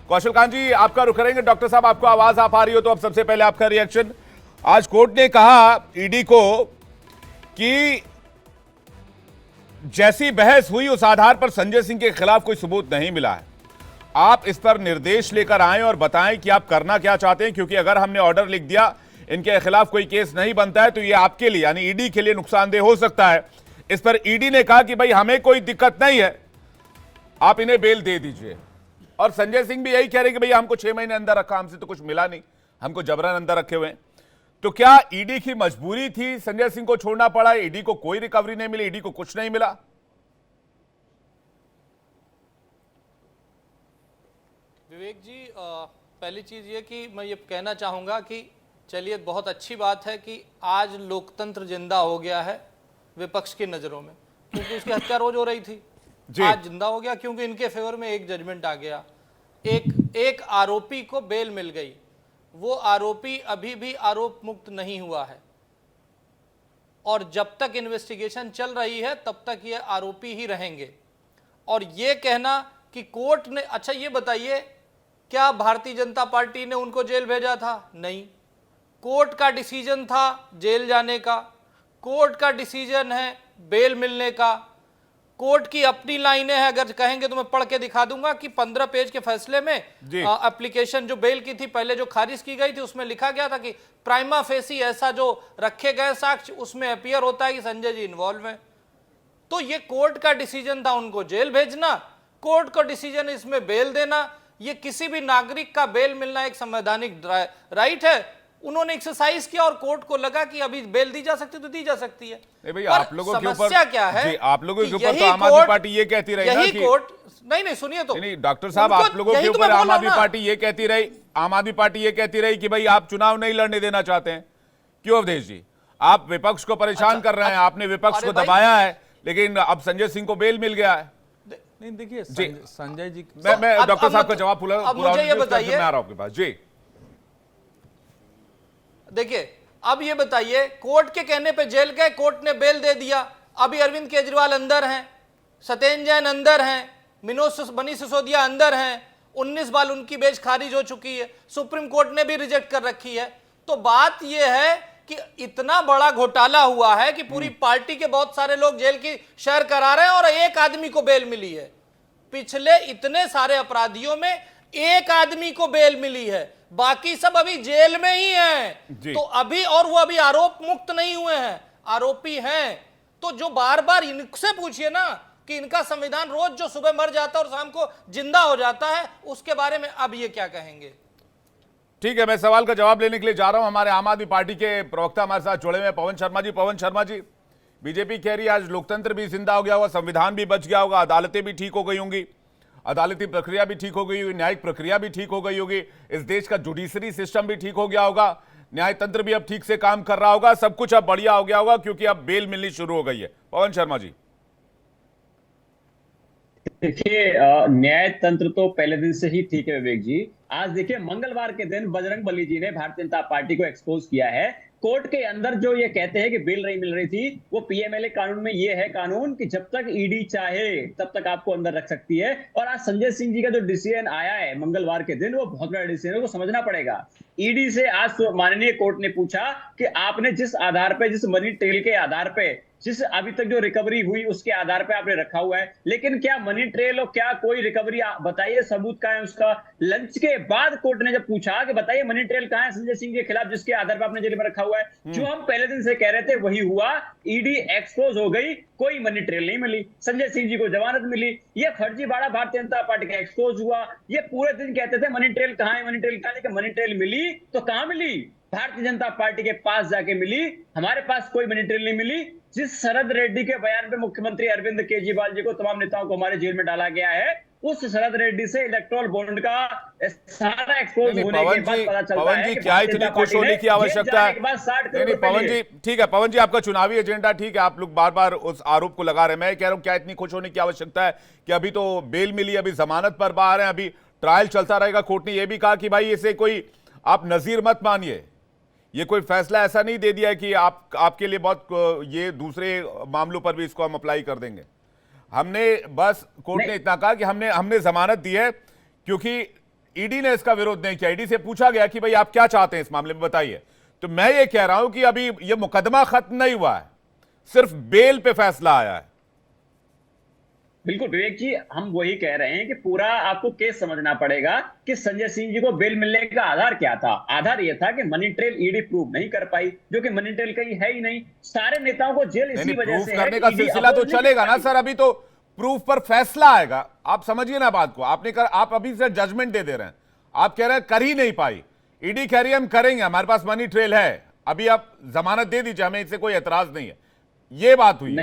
कौशल कांत जी आपका रुख करेंगे। डॉक्टर साहब आपको आवाज आ पा रही हो तो अब सबसे पहले आपका रिएक्शन। आज कोर्ट ने कहा ईडी को कि जैसी बहस हुई उस आधार पर संजय सिंह के खिलाफ कोई सबूत नहीं मिला है। आप इस पर निर्देश लेकर आएं और बताएं कि आप करना क्या चाहते हैं, क्योंकि अगर हमने ऑर्डर लिख दिया इनके खिलाफ कोई केस नहीं बनता है तो ये आपके लिए यानी ईडी के लिए नुकसानदेह हो सकता है। इस पर ईडी ने कहा कि भाई हमें कोई दिक्कत नहीं है, आप इन्हें बेल दे दीजिए। और संजय सिंह भी यही कह रहे कि भैया हमको 6 महीने अंदर रखा, हमसे तो कुछ मिला नहीं, हमको जबरन अंदर रखे हुए हैं। तो क्या ईडी की मजबूरी थी, संजय सिंह को छोड़ना पड़ा? ईडी को कोई रिकवरी नहीं मिली, ईडी को कुछ नहीं मिला? विवेक जी, पहली चीज ये कि मैं ये कहना चाहूंगा कि चलिए बहुत अच्छी बात है कि आज लोकतंत्र जिंदा हो गया है विपक्ष की नजरों में, क्योंकि उसकी हत्या रोज हो रही थी। आज जिंदा हो गया क्योंकि इनके फेवर में एक जजमेंट आ गया, एक आरोपी को बेल मिल गई। वो आरोपी अभी भी आरोप मुक्त नहीं हुआ है और जब तक इन्वेस्टिगेशन चल रही है तब तक ये आरोपी ही रहेंगे। और ये कहना कि कोर्ट ने, अच्छा ये बताइए क्या भारतीय जनता पार्टी ने उनको जेल भेजा था? नहीं, कोर्ट का डिसीजन था जेल जाने का, कोर्ट का डिसीजन है बेल मिलने का। कोर्ट की अपनी लाइनें हैं, अगर कहेंगे तो मैं पढ़ के दिखा दूंगा कि 15 पेज के फैसले में एप्लीकेशन जो बेल की थी पहले जो खारिज की गई थी उसमें लिखा गया था कि प्राइमा फेसी ऐसा जो रखे गए साक्ष्य उसमें अपीयर होता है कि संजय जी इन्वॉल्व हैं। तो ये कोर्ट का डिसीजन था उनको जेल भेजना, कोर्ट का डिसीजन इसमें बेल देना। ये किसी भी नागरिक का बेल मिलना एक संवैधानिक राइट है। उन्होंने एक्सरसाइज किया और कोर्ट को लगा कि अभी बेल दी जा सकती तो दी जा सकती है। भाई आप लोगों के ऊपर समस्या क्या है? आप लोगों के ऊपर तो आम आदमी पार्टी ये कहती रही ना कि कोर्ट नहीं सुनिए तो नहीं डॉक्टर साहब, आप लोगों के ऊपर आम आदमी पार्टी ये कहती रही, आम आदमी पार्टी ये कहती रही कि भाई आप चुनाव नहीं लड़ने देना चाहते हैं। क्यों अवधेश जी, आप विपक्ष को परेशान कर रहे हैं, आपने विपक्ष को दबाया है, लेकिन अब संजय सिंह को बेल मिल गया है। नहीं देखिए संजय जी, मैं डॉक्टर साहब का जवाब पूरा मुझे ये बताइए, मैं आ रहा हूं आपके पास जी। देखिए अब ये बताइए, कोर्ट के कहने पे जेल गए, कोर्ट ने बेल दे दिया। अभी अरविंद केजरीवाल अंदर हैं, सत्येंद्र जैन अंदर हैं, मनीष सिसोदिया अंदर हैं, 19 बार उनकी बेंच खारिज हो चुकी है, सुप्रीम कोर्ट ने भी रिजेक्ट कर रखी है। तो बात यह है कि इतना बड़ा घोटाला हुआ है कि पूरी पार्टी के बहुत सारे लोग जेल की शहर करा रहे हैं और एक आदमी को बेल मिली है। पिछले इतने सारे अपराधियों में एक आदमी को बेल मिली है, बाकी सब अभी जेल में ही हैं। तो अभी, और वो अभी आरोप मुक्त नहीं हुए हैं, आरोपी हैं। तो जो बार बार इनसे पूछिए ना कि इनका संविधान रोज जो सुबह मर जाता है और शाम को जिंदा हो जाता है, उसके बारे में अब ये क्या कहेंगे? ठीक है, मैं सवाल का जवाब लेने के लिए जा रहा हूं। हमारे आम आदमी पार्टी के प्रवक्ता हमारे साथ जुड़े हुए पवन शर्मा जी। पवन शर्मा जी, बीजेपी कह रही है आज लोकतंत्र भी जिंदा हो गया होगा, संविधान भी बच गया होगा, अदालतें भी ठीक हो गई होंगी, अदालती प्रक्रिया भी ठीक हो गई होगी, न्यायिक प्रक्रिया भी ठीक हो गई होगी, इस देश का जुडिशरी सिस्टम भी ठीक हो गया होगा, न्याय तंत्र भी अब ठीक से काम कर रहा होगा, सब कुछ अब बढ़िया हो गया होगा क्योंकि अब बेल मिलनी शुरू हो गई है। पवन शर्मा जी, देखिए न्याय तंत्र तो पहले दिन से ही ठीक है विवेक जी। आज देखिए मंगलवार के दिन बजरंगबली जी ने भारतीय जनता पार्टी को एक्सपोज किया है। कोर्ट के अंदर जो ये कहते हैं कि बेल नहीं मिल रही थी, वो पीएमएलए कानून में ये है कानून कि जब तक ईडी चाहे तब तक आपको अंदर रख सकती है। और आज संजय सिंह जी का जो डिसीजन आया है मंगलवार के दिन, वो बहुत बड़ा डिसीजन है, वो समझना पड़ेगा। ईडी से आज माननीय कोर्ट ने पूछा कि आपने जिस आधार पे, जिस मनी ट्रेल के आधार पे, जिस अभी तक जो रिकवरी हुई उसके आधार पे आपने रखा हुआ है, लेकिन क्या मनी ट्रेल और क्या कोई रिकवरी, बताइए सबूत कहां है उसका। लंच के बाद कोर्ट ने जब पूछा कि बताइए मनी ट्रेल कहां है संजय सिंह के खिलाफ जिसके आधार पर आपने जेल में रखा हुआ है, जो हम पहले दिन से कह रहे थे वही हुआ। ईडी एक्सपोज हो गई, कोई मनी ट्रेल नहीं मिली, संजय सिंह जी को जमानत मिली, ये फर्जीवाड़ा भारतीय जनता पार्टी का एक्सपोज हुआ। ये पूरे दिन कहते थे मनी ट्रेल कहां है, मनी ट्रेल कहां है, लेकिन मनी ट्रेल मिली तो कहां मिली? भारतीय जनता पार्टी के पास जाके मिली। हमारे पास कोई मनी ट्रेल नहीं मिली। जिस शरद रेड्डी के बयान पे मुख्यमंत्री अरविंद केजरीवाल जी को, तमाम नेताओं को हमारे जेल में डाला गया है, उस शरद रेड्डी से इलेक्टोरल बॉन्ड का सारा एक्सपोज होने के बाद पता चलता है कि क्या इतनी खुश होने की आवश्यकता है? नहीं पवन जी, ठीक है पवन जी, आपका चुनावी एजेंडा ठीक है, आप लोग बार बार उस आरोप को लगा रहे हैं। मैं कह रहा हूं क्या इतनी खुश होने की आवश्यकता है कि अभी तो बेल मिली, अभी जमानत पर बाहर है, अभी ट्रायल चलता रहेगा। कोर्ट ने यह भी कहा कि भाई इसे कोई आप नजीर मत मानिए, ये कोई फैसला ऐसा नहीं दे दिया है कि आपके लिए बहुत ये दूसरे मामलों पर भी इसको हम अप्लाई कर देंगे। हमने बस कोर्ट ने इतना कहा कि हमने जमानत दी है क्योंकि ईडी ने इसका विरोध नहीं किया। ईडी से पूछा गया कि भाई आप क्या चाहते हैं इस मामले में, बताइए। तो मैं ये कह रहा हूं कि अभी ये मुकदमा खत्म नहीं हुआ है, सिर्फ बेल पे फैसला आया है। बिल्कुल विवेक जी, हम वही कह रहे हैं कि पूरा आपको केस समझना पड़ेगा कि संजय सिंह जी को बेल मिलने का आधार क्या था। आधार यह था कि मनी ट्रेल ईडी प्रूव नहीं कर पाई, जो कि मनी ट्रेल कहीं है ही नहीं। सारे नेताओं को जेल इसी वजह से करने का सिलसिला तो चलेगा ना सर, अभी तो प्रूफ पर फैसला आएगा। आप समझिए ना बात को। आप अभी से जजमेंट दे रहे हैं। आप कह रहे हैं कर ही नहीं पाई, ईडी कह रही है हम करेंगे, हमारे पास मनी ट्रेल है, अभी आप जमानत दे दीजिए, हमें इससे कोई एतराज नहीं है। ये बात हुई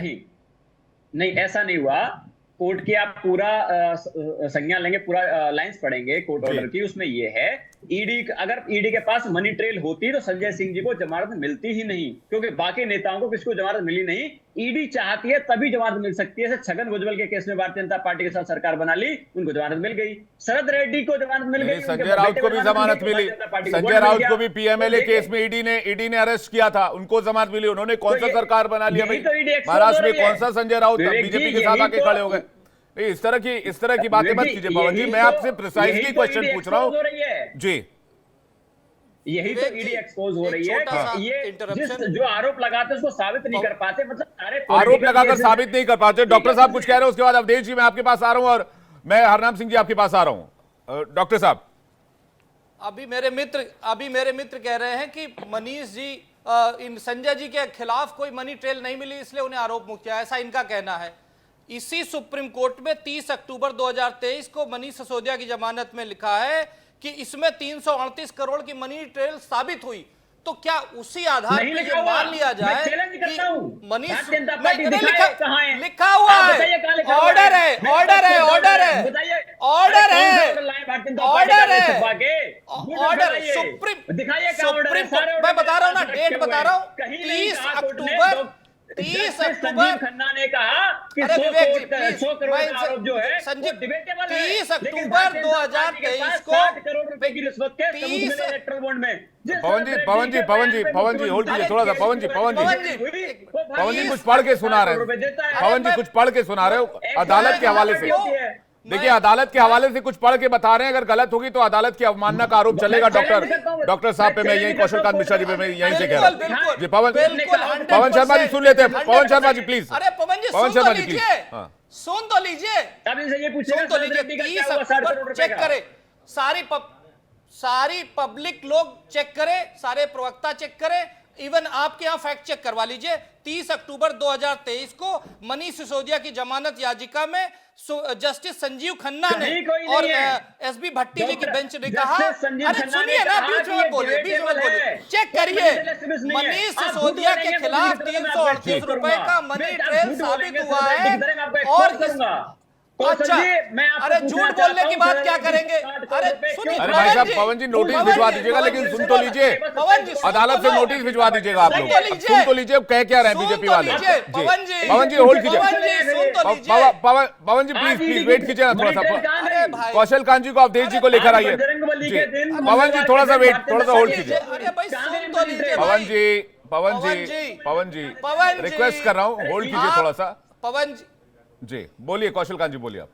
नहीं, ऐसा नहीं हुआ। कोर्ट की आप पूरा संज्ञान लेंगे, पूरा लाइंस पढ़ेंगे कोर्ट ऑर्डर की, उसमें ये है अगर ईडी के पास मनी ट्रेल होती तो संजय सिंह जी को जमानत मिलती ही नहीं, क्योंकि बाकी नेताओं को किसको जमानत मिली नहीं। ईडी चाहती है तभी जमानत मिल सकती है। जैसे छगन भुजबल के केस में भारतीय जनता पार्टी के साथ सरकार बना ली, उनको जमानत मिल गई। शरद रेड्डी को जमानत मिल गई, संजय राउत को भी जमानत मिली। संजय राउत को भी पीएमएलए केस में ईडी ने अरेस्ट किया था, उनको जमानत मिली। उन्होंने कौन सा सरकार बना लिया भाई? महाराष्ट्र में कौन सा संजय राउत बीजेपी के साथ आके खड़े हो गए? इस तरह की बातें मत कीजिए पवन जी। मैं आपसे प्रिसाइजली क्वेश्चन पूछ रहा हूं जी। यही तो ईडी एक्सपोज हो रही है कि ये जो आरोप लगाते हैं उसको साबित नहीं कर पाते। मतलब सारे आरोप लगाकर साबित नहीं कर पाते। डॉक्टर साहब कुछ कह रहे हैं, उसके बाद अवधेश जी मैं आपके पास आ रहा हूं और मैं हरनाम सिंह जी आपके पास आ रहा हूं। डॉक्टर साहब, अभी मेरे मित्र कह रहे हैं कि मनीष जी इन संजय जी के खिलाफ कोई मनी ट्रेल नहीं मिली, इसलिए उन्हें आरोप मुक्त किया, ऐसा इनका कहना है। इसी सुप्रीम कोर्ट में 30 अक्टूबर 2023 को मनीष सिसोदिया की जमानत में लिखा है कि इसमें 338 करोड़ की मनी ट्रेल साबित हुई। तो क्या उसी आधार पर ये मान लिया जाए कि मनीष लिखा हुआ है? ऑर्डर है सुप्रीम। मैं बता रहा हूं ना, डेट बता रहा हूं, 30 अक्टूबर खन्ना ने कहा कि 100 करोड़ का आरोप जो है संजीव 30 अक्टूबर 2023 को 60 करोड़ रुपए की रिश्वत के इलेक्ट्रल बॉन्ड में। पवन जी होल्ड कीजिए थोड़ा सा। पवन जी कुछ पढ़ के सुना रहे हैं। पवन जी कुछ पढ़ के सुना रहे हो अदालत के हवाले से। देखिए अदालत के हवाले से कुछ पढ़ के बता रहे हैं, अगर गलत होगी तो अदालत की अवमानना का आरोप चलेगा। डॉक्टर साहब पे मैं यही, कौशल कांत मिश्रा जी पे मैं यहीं से कह रहा हूं जी। पवन शर्मा जी सुन लेते हैं। पवन शर्मा जी प्लीज। अरे पवन शर्मा जी प्लीज सुन तो लीजिए। 30 अक्टूबर चेक करे, सारी पब्लिक लोग चेक करे, सारे प्रवक्ता चेक करे, इवन आपके यहां फैक्ट चेक करवा लीजिए। 30 अक्टूबर 2023 को मनीष सिसोदिया की जमानत याचिका में जस्टिस संजीव खन्ना ने और एसबी भट्टी जी की बेंच ने कहा, अरे सुनिए ना, बीच में बोलिए, चेक करिए, मनीष सिसोदिया के खिलाफ 338 रुपए का मनी ट्रेल साबित हुआ है। और अच्छा, अरे झूठ बोलने की बात क्या करेंगे? अरे सुनिए, अरे भाई साहब पवन जी नोटिस भिजवा दीजिएगा, लेकिन सुन तो लीजिए। अदालत से नोटिस भिजवा दीजिएगा आप लोग। सुन तो लीजिए कह क्या रहे हैं बीजेपी वाले। पवन जी होल्ड कीजिए। पवन जी प्लीज वेट कीजिए ना थोड़ा सा। कौशल कांत जी को अवधेश जी को लेकर आइए। पवन जी थोड़ा सा वेट, थोड़ा सा होल्ड कीजिए। पवन जी रिक्वेस्ट कर रहा हूँ, होल्ड कीजिए थोड़ा सा। पवन जी बोलिए, कौशल कांत जी बोलिए आप।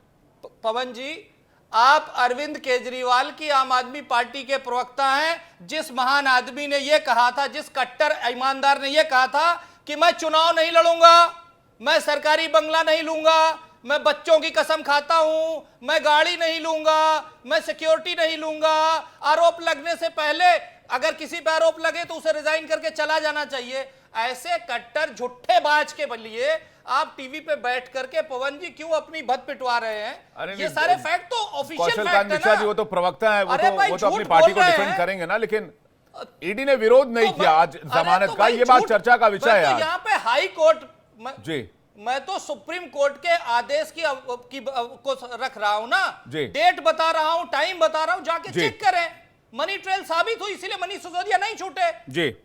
पवन जी, आप अरविंद केजरीवाल की आम आदमी पार्टी के प्रवक्ता हैं। जिस महान आदमी ने यह कहा था, जिस कट्टर ईमानदार ने यह कहा था कि मैं चुनाव नहीं लड़ूंगा, मैं सरकारी बंगला नहीं लूंगा, मैं बच्चों की कसम खाता हूं, मैं गाड़ी नहीं लूंगा, मैं सिक्योरिटी नहीं लूंगा। आरोप लगने से पहले अगर किसी पर आरोप लगे तो उसे रिजाइन करके चला जाना चाहिए। ऐसे कट्टर झूठे बाज के लिए आप टीवी पे बैठ करके पवन जी क्यों अपनी भद पिटवा रहे हैं? ये सारे फैक्ट तो ऑफिशियल फैक्ट है ना। जी वो तो प्रवक्ता है, वो तो अपनी पार्टी को डिफेंड करेंगे ना, लेकिन ईडी ने विरोध नहीं किया आज जमानत का। ये बात चर्चा का विषय है। यहाँ पे हाई कोर्ट जी, मैं तो सुप्रीम कोर्ट के आदेश को रख रहा हूं ना, डेट बता रहा हूं, टाइम बता रहा हूं, जाके चेक करें। मनी ट्रेल साबित हुई, इसीलिए मनीष सिसोदिया नहीं छूटे। जी